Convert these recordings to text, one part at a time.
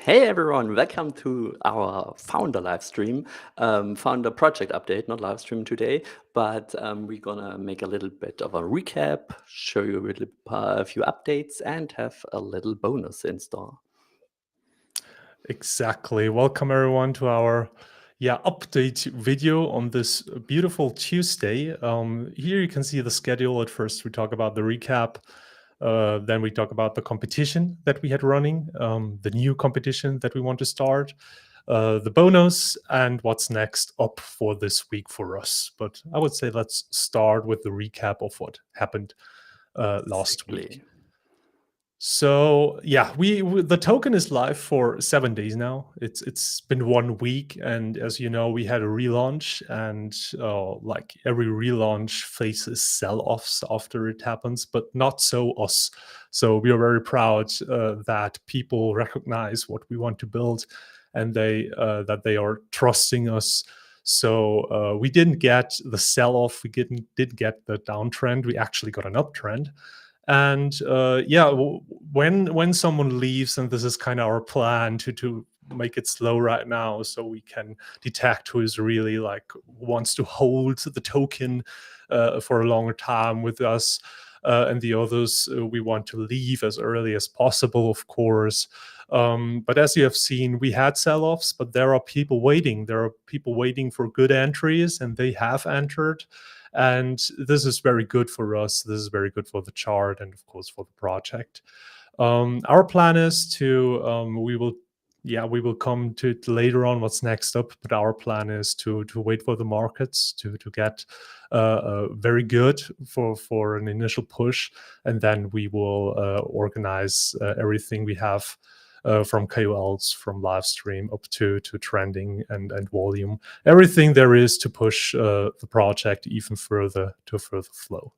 Hey everyone, welcome to our founder live stream, founder project update, not live stream today, but we're gonna make a little bit of a recap, show you a few updates, and have a little bonus in store. Exactly. Welcome everyone to our update video on this beautiful Tuesday. Here you can see the schedule. At first, we talk about the recap. Then we talk about the competition that we had running, the new competition that we want to start, the bonus, and what's next up for this week for us. But I would say let's start with the recap of what happened last week. Exactly. So yeah, we the token is live for 7 days now. It's been 1 week, and as you know, we had a relaunch, and like every relaunch faces sell-offs after it happens, but not so us. So we are very proud that people recognize what we want to build, and they are trusting us. So we didn't get the sell-off, we did get the downtrend. We actually got an uptrend. And when someone leaves, and this is kind of our plan to make it slow right now, so we can detect who is really like wants to hold the token for a longer time with us, and the others we want to leave as early as possible, of course. But as you have seen, we had sell-offs, but there are people waiting. There are people waiting for good entries, and they have entered. And this is very good for us. This is very good for the chart and, of course, for the project. Our plan is to we will come to it later on what's next up, but our plan is to wait for the markets to get very good for an initial push, and then we will organize everything we have from KOLs, from live stream up to trending and volume, everything there is to push the project even further to a further flow.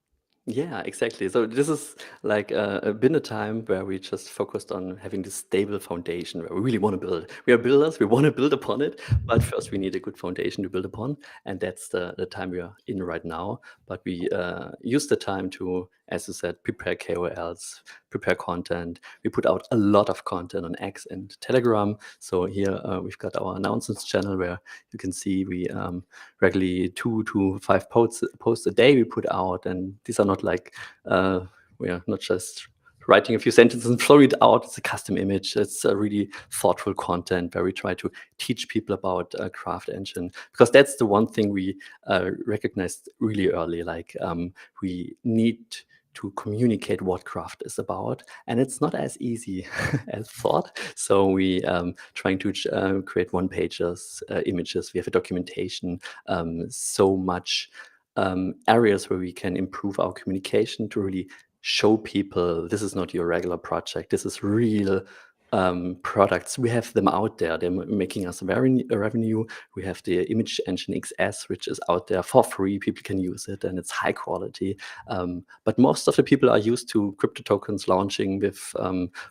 Yeah, exactly. So this is like been a time where we just focused on having this stable foundation where we really want to build. We are builders, we want to build upon it, but first we need a good foundation to build upon, and that's the time we are in right now. But we use the time to, as you said, prepare KOLs, prepare content. We put out a lot of content on X and Telegram. So here we've got our announcements channel where you can see we regularly 2 to 5 posts a day we put out, and these are not like we are not just writing a few sentences and throwing it out. It's a custom image. It's a really thoughtful content where we try to teach people about Craft Engine, because that's the one thing we recognized really early. Like we need to communicate what craft is about, and it's not as easy as thought. So we trying to create one pages, images. We have a documentation, so much areas where we can improve our communication to really show people this is not your regular project. This is real products. We have them out there. They're making us revenue. We have the Image Engine XS, which is out there for free. People can use it, and it's high quality. But most of the people are used to crypto tokens launching with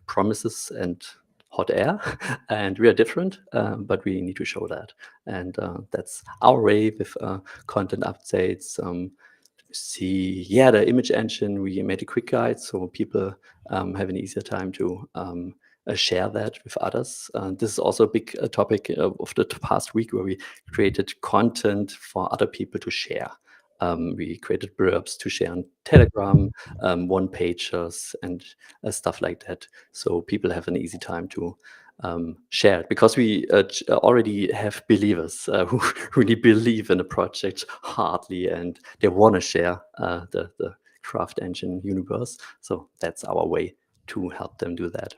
promises and hot air, and we are different, but we need to show that. And that's our way with content updates. See, yeah, the Image Engine, we made a quick guide so people have an easier time to share that with others. This is also a big topic of the past week, where we created content for other people to share. We created blurbs to share on Telegram, one pagers, and stuff like that, so people have an easy time to share it, because we already have believers who really believe in the project hardly, and they want to share the Craft Engine universe. So that's our way to help them do that.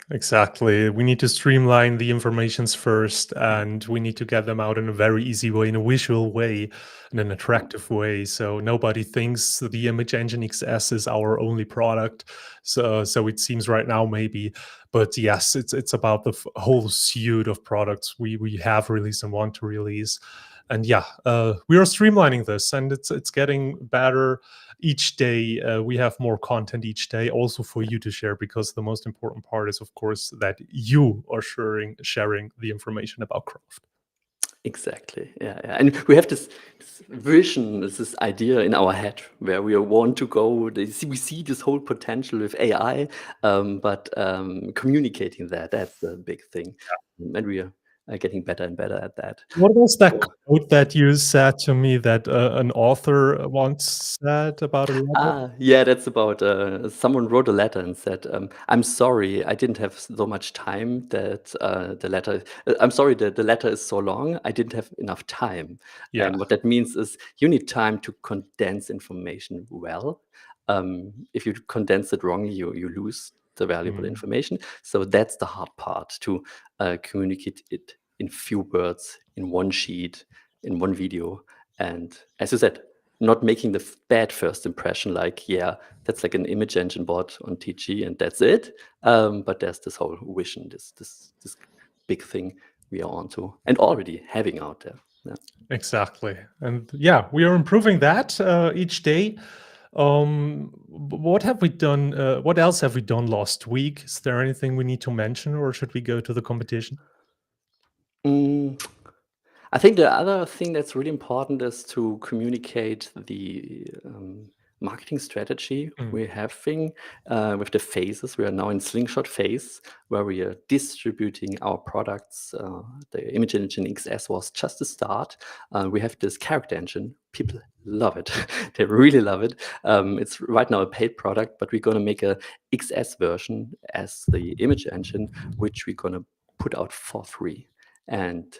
Exactly. We need to streamline the informations first, and we need to get them out in a very easy way, in a visual way, in an attractive way. So nobody thinks the Image Engine XS is our only product. So it seems right now maybe, but yes, it's about the whole suite of products we have released and want to release. And we are streamlining this, and it's getting better each day. We have more content each day also for you to share, because the most important part is, of course, that you are sharing the information about craft. Exactly. Yeah, yeah. And we have this vision, this idea in our head where we want to go. We see this whole potential with AI, but communicating that's the big thing. And we are getting better and better at that. What was that So, quote that you said to me that an author once said about a letter? yeah, that's about someone wrote a letter and said, "I'm sorry, I didn't have so much time that the letter. I'm sorry that the letter is so long. I didn't have enough time." Yeah. And what that means is you need time to condense information well. If you condense it wrongly, you lose the valuable Mhm. information. So that's the hard part to communicate it in few words, in one sheet, in one video, and as you said, not making the bad first impression like, yeah, that's like an image engine bot on TG and that's it. But there's this whole vision, this big thing we are onto and already having out there. Yeah. Exactly. And yeah, we are improving that each day. What have we done? What else have we done last week? Is there anything we need to mention, or should we go to the competition? Mm, I think the other thing that's really important is to communicate the marketing strategy Mm. we're having with the phases. We are now in Slingshot phase where we are distributing our products. The Image Engine XS was just the start. We have this character engine. People love it. They really love it. It's right now a paid product, but we're going to make a XS version as the image engine, which we're going to put out for free. And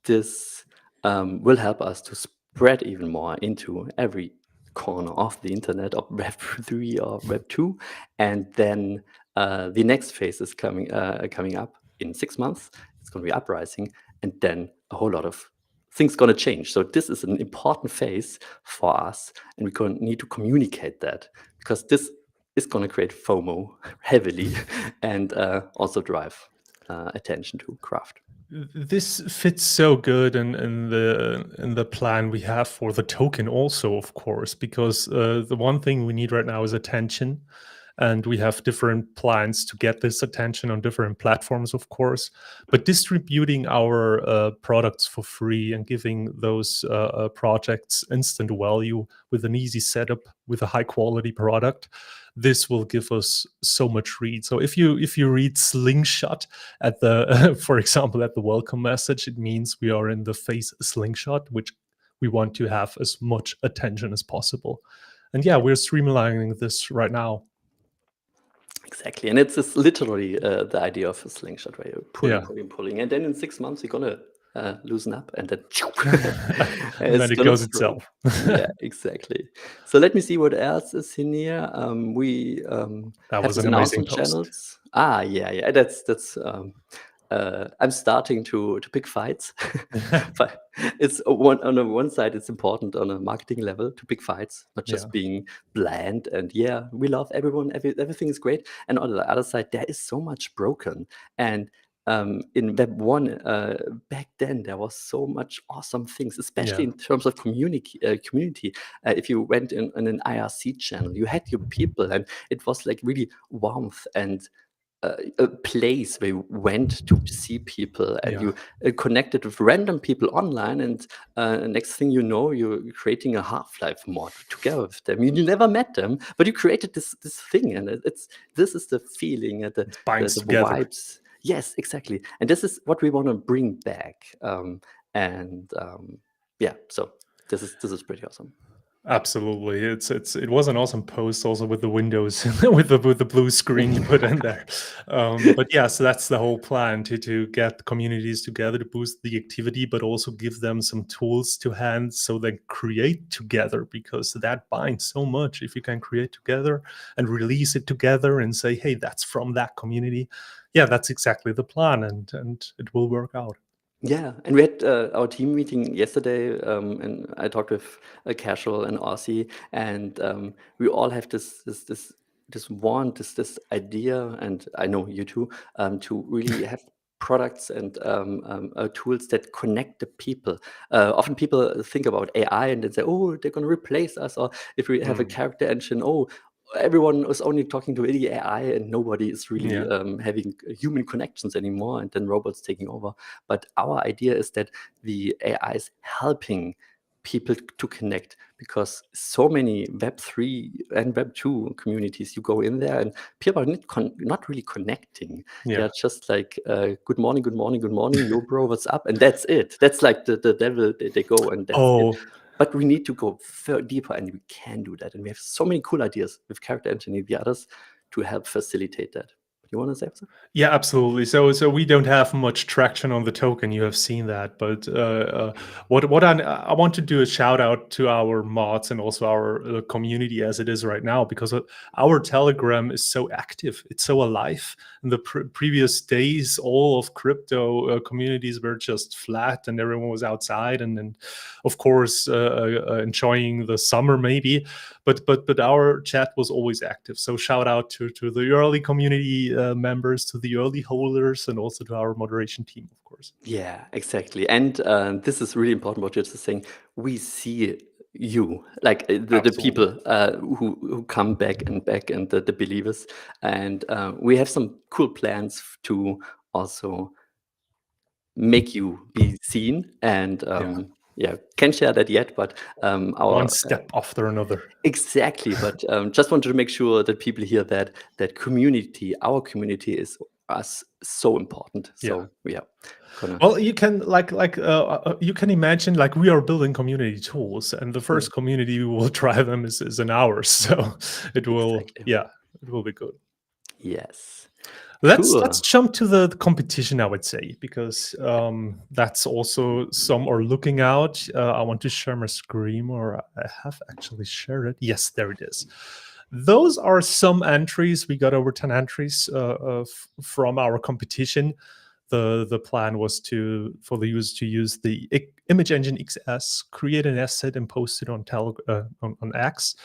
this will help us to spread even more into every corner of the internet of Web3 or Web2. And then the next phase is coming up in 6 months. It's going to be Uprising, and then a whole lot of things going to change. So this is an important phase for us, and we're going to need to communicate that because this is going to create FOMO heavily and also drive attention to craft. This fits so good in the plan we have for the token also, of course, because the one thing we need right now is attention, and we have different plans to get this attention on different platforms, of course. But distributing our products for free and giving those projects instant value with an easy setup with a high quality product, this will give us so much read. So if you read Slingshot at the for example at the welcome message, it means we are in the phase Slingshot, which we want to have as much attention as possible. And yeah, we're streamlining this right now. Exactly, and it's literally the idea of a slingshot where you're pulling, Yeah. pulling, pulling, and then in 6 months you're gonna loosen up, and then And then it's it gonna goes explode. itself. Yeah, exactly. So let me see what else is in here. We That have was these an amazing announcement post. channels. Ah, yeah, yeah. That's. I'm starting to pick fights. But it's on the one side, it's important on a marketing level to pick fights, not Yeah. just being bland and yeah, we love everyone, everything is great. And on the other side, there is so much broken. And in Web one, back then there was so much awesome things, especially Yeah. in terms of community. If you went in an IRC channel, you had your people, and it was like really warmth and a place where you went to see people and Yeah. you connected with random people online, and next thing you know, you're creating a Half-Life mod together with them. You never met them, but you created this thing, and this is the feeling and It binds the together. vibes. Yes, exactly, and this is what we want to bring back. Yeah, so this is pretty awesome. Absolutely. It was an awesome post also with the windows with the blue screen you put in there. But yeah, so that's the whole plan to get communities together to boost the activity, but also give them some tools to hand so they create together, because that binds so much if you can create together and release it together and say, hey, that's from that community. Yeah, that's exactly the plan, and it will work out. Yeah, and we had our team meeting yesterday, and I talked with Casual and Aussie, and we all have this want, this idea, and I know you too, to really have products and tools that connect the people. Often people think about AI and they say, "Oh, they're going to replace us," or if we have a Mm. character engine, "Oh." everyone is only talking to the AI and nobody is really Yeah. having human connections anymore, and then robots taking over. But our idea is that the AI is helping people to connect, because so many Web3 and Web2 communities, you go in there and people are not really connecting. Yeah. They're just like, good morning, good morning, good morning, yo bro, what's up? And that's it. That's like the level they go, and that's it. Oh, But we need to go deeper, and we can do that. And we have so many cool ideas with Character Engine and the others to help facilitate that. You want to say something? yeah, absolutely. So we don't have much traction on the token. You have seen that, but what I want to do a shout out to our mods and also our community as it is right now, because our Telegram is so active. It's so alive. In the previous days, all of crypto communities were just flat, and everyone was outside, and of course enjoying the summer maybe. But our chat was always active. So shout out to the early community members, to the early holders, and also to our moderation team, of course. Yeah, exactly. And this is really important what you're just saying. We see you, like the people who come back and the believers. And we have some cool plans to also make you be seen. And yeah, can't share that yet, but our one step after another. Exactly. But just wanted to make sure that people hear that community, our community, is us so important. So yeah. Well, you can you can imagine, like, we are building community tools, and the first community we will try them is in ours. So it will, Exactly. it will be good. Yes. Let's jump to the competition, I would say, because that's also some are looking out. I want to share my screen, or I have actually shared it. Yes, there it is. Those are some entries. We got over 10 entries from our competition. The plan was for the user to use the Image Engine XS, create an asset, and post it on X.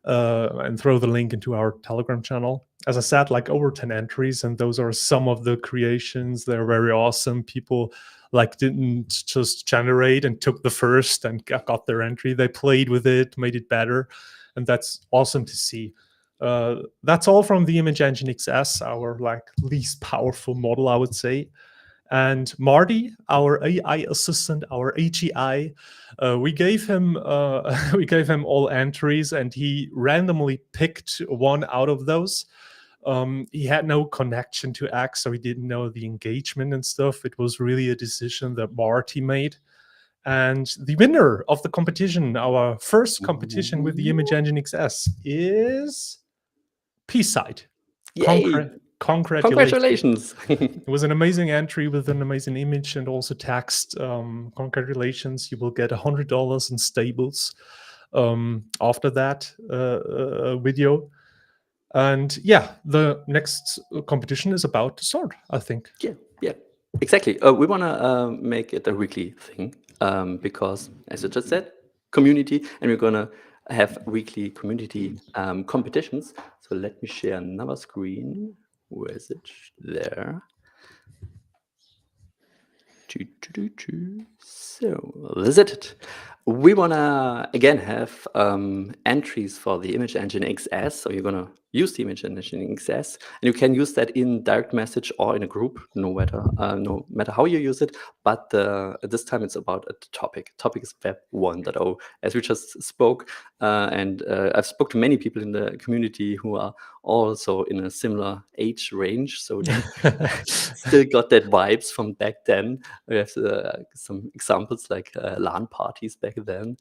And throw the link into our Telegram channel. As I said, like over 10 entries, and those are some of the creations. They're very awesome. People like didn't just generate and took the first and got their entry. They played with it, made it better, and that's awesome to see. That's all from the Image Engine XS, our like least powerful model, I would say. And Marty, our AI assistant, our AGI, we gave him all entries, and he randomly picked one out of those. He had no connection to X, so he didn't know the engagement and stuff. It was really a decision that Marty made. And the winner of the competition, our first competition with the Image Engine XS, is P-Side. Yay! Congratulations. It was an amazing entry with an amazing image and also text. Congratulations. You will get $100 in stables after that video. And yeah, the next competition is about to start, I think. Yeah, exactly. We want to make it a weekly thing because, as I just said, community, and we're going to have weekly community competitions. So let me share another screen. Where is it? There. So this is it. We want to again have entries for the Image Engine XS. So you're going to use the Image Engine XS, and you can use that in direct message or in a group, no matter how you use it. But this time it's about a topic. Topic is Web 1.0, as we just spoke. And I've spoke to many people in the community who are also in a similar age range. So they still got that vibes from back then. We have some examples like LAN parties back then.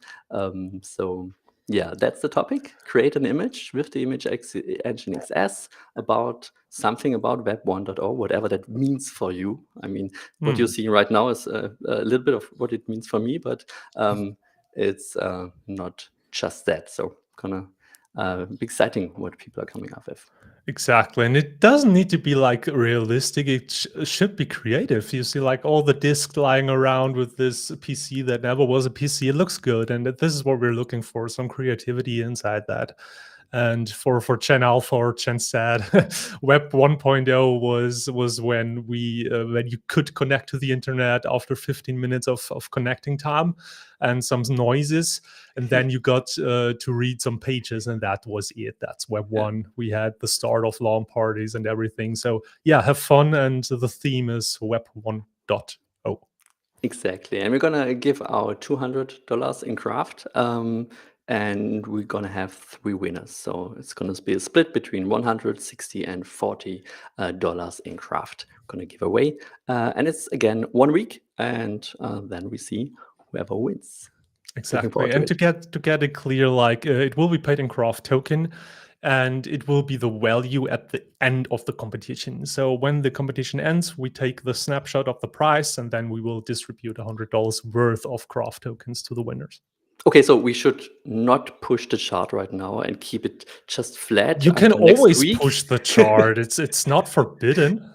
So yeah, that's the topic. Create an image with the Image Engine XS about something about Web 1.0, whatever that means for you. I mean, what you're seeing right now is a little bit of what it means for me, but it's not just that. So gonna be exciting what people are coming up with. Exactly. And it doesn't need to be like realistic. It should be creative. You see like all the discs lying around with this PC that never was a PC. It looks good. And this is what we're looking for, some creativity inside that. And for Gen Alpha or Gen Z, Web 1.0 was when you could connect to the internet after 15 minutes of connecting time and some noises, and then you got to read some pages, and that was it. That's Web Yeah. 1. We had the start of LAN parties and everything. So yeah, have fun, and the theme is Web 1.0. Exactly. And we're gonna give out $200 in craft. And we're gonna have 3 winners. So it's gonna be a split between 160 and $40 in craft. We're gonna give away. And it's again 1 week, and then we see whoever wins. Looking Exactly. forward to And to it. get it clear, like it will be paid in craft token, and it will be the value at the end of the competition. So when the competition ends, we take the snapshot of the price, and then we will distribute $100 worth of craft tokens to the winners. Okay, so we should not push the chart right now and keep it just flat You can until next always week. push the chart. It's not forbidden.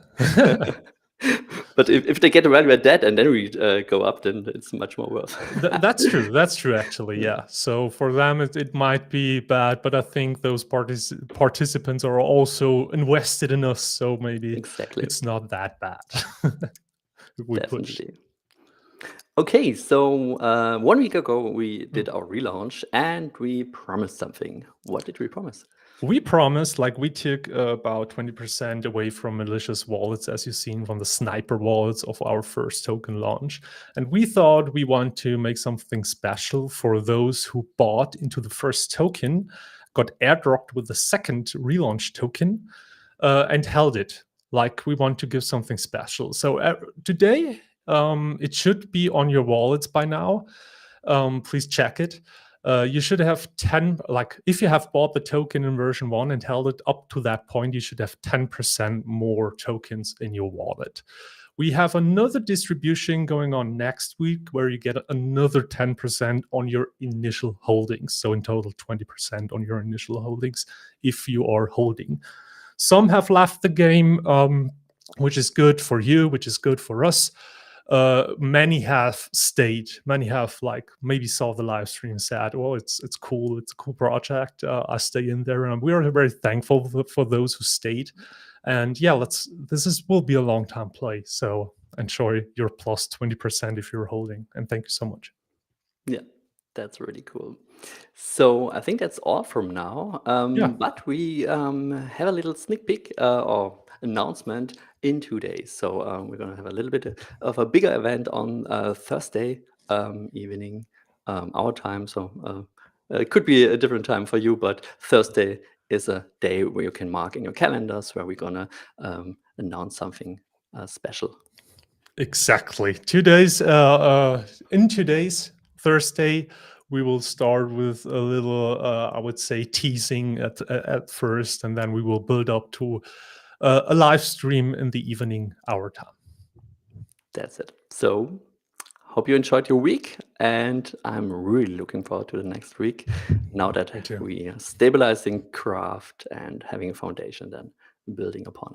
But if they get the value at that and then we go up, then it's much more worth. That's true. That's true, actually. Yeah. So for them, it might be bad, but I think those participants are also invested in us, so maybe Exactly. it's not that bad. We push. Definitely. Okay, so 1 week ago we did our relaunch and we promised something. What did we promise? We promised, like, we took about 20% away from malicious wallets, as you've seen from the sniper wallets of our first token launch. And we thought we want to make something special for those who bought into the first token, got airdropped with the second relaunch token, and held it. Like, we want to give something special. So today, it should be on your wallets by now. Please check it. You should have 10, like if you have bought the token in version 1 and held it up to that point, you should have 10% more tokens in your wallet. We have another distribution going on next week where you get another 10% on your initial holdings. So in total, 20% on your initial holdings if you are holding. Some have left the game, which is good for you, which is good for us. Many have stayed. Many have, like, maybe saw the live stream, said, "Oh, it's cool. It's a cool project. I stay in there," and we are very thankful for those who stayed. And yeah, will be a long time play. So enjoy your plus 20% if you're holding. And thank you so much. Yeah, that's really cool. So I think that's all from now. Yeah. But we have a little sneak peek or announcement in 2 days. So we're going to have a little bit of a bigger event on Thursday evening, our time. So it could be a different time for you, but Thursday is a day where you can mark in your calendars where we're going to announce something special. Exactly. 2 days. In 2 days, Thursday, we will start with a little, I would say, teasing at first, and then we will build up to a live stream in the evening, our time. That's it. So hope you enjoyed your week, and I'm really looking forward to the next week. Now Me that too. we are stabilizing craft and having a foundation, then building upon it.